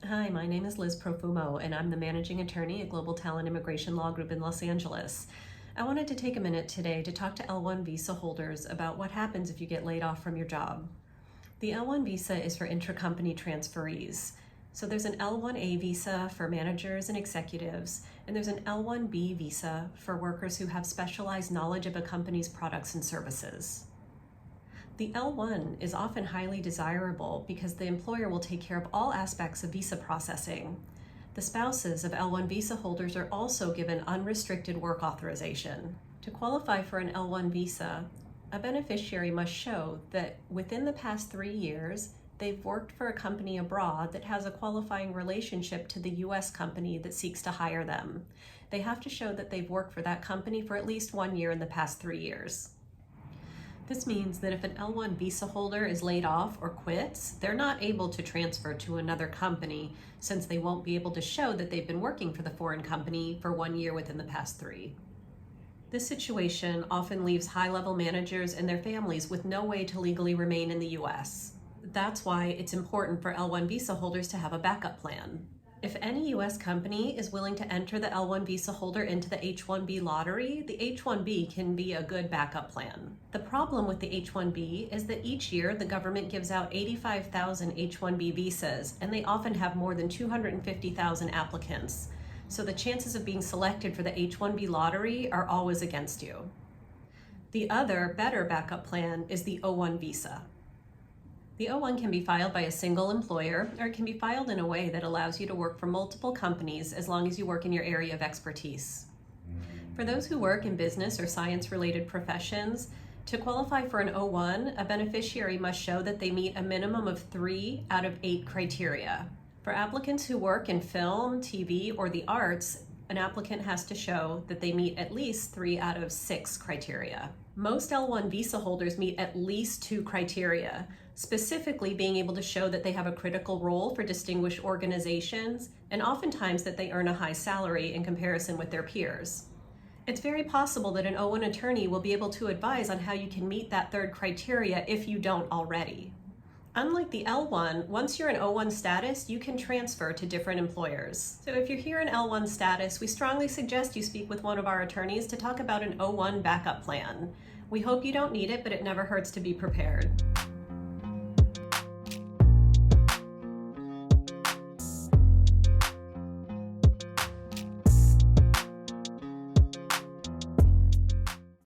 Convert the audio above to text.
Hi, my name is Liz Profumo, and I'm the managing attorney at Global Talent Immigration Law Group in Los Angeles. I wanted to take a minute today to talk to L-1 visa holders about what happens if you get laid off from your job. The L-1 visa is for intracompany transferees. So there's an L-1A visa for managers and executives, and there's an L-1B visa for workers who have specialized knowledge of a company's products and services. The L-1 is often highly desirable because the employer will take care of all aspects of visa processing. The spouses of L-1 visa holders are also given unrestricted work authorization. To qualify for an L-1 visa, a beneficiary must show that within the past 3 years, they've worked for a company abroad that has a qualifying relationship to the U.S. company that seeks to hire them. They have to show that they've worked for that company for at least 1 year in the past 3 years. This means that if an L-1 visa holder is laid off or quits, they're not able to transfer to another company since they won't be able to show that they've been working for the foreign company for 1 year within the past 3. This situation often leaves high-level managers and their families with no way to legally remain in the U.S. That's why it's important for L-1 visa holders to have a backup plan. If any U.S. company is willing to enter the L-1 visa holder into the H-1B lottery, the H-1B can be a good backup plan. The problem with the H-1B is that each year the government gives out 85,000 H-1B visas, and they often have more than 250,000 applicants. So the chances of being selected for the H-1B lottery are always against you. The other, better backup plan is the O-1 visa. The O-1 can be filed by a single employer, or it can be filed in a way that allows you to work for multiple companies as long as you work in your area of expertise. For those who work in business or science-related professions, to qualify for an O-1, a beneficiary must show that they meet a minimum of 3 out of 8 criteria. For applicants who work in film, TV, or the arts, an applicant has to show that they meet at least 3 out of 6 criteria. Most L-1 visa holders meet at least 2 criteria, specifically being able to show that they have a critical role for distinguished organizations, and oftentimes that they earn a high salary in comparison with their peers. It's very possible that an O-1 attorney will be able to advise on how you can meet that third criteria if you don't already. Unlike the L-1, once you're in O-1 status, you can transfer to different employers. So if you're here in L-1 status, we strongly suggest you speak with one of our attorneys to talk about an O-1 backup plan. We hope you don't need it, but it never hurts to be prepared.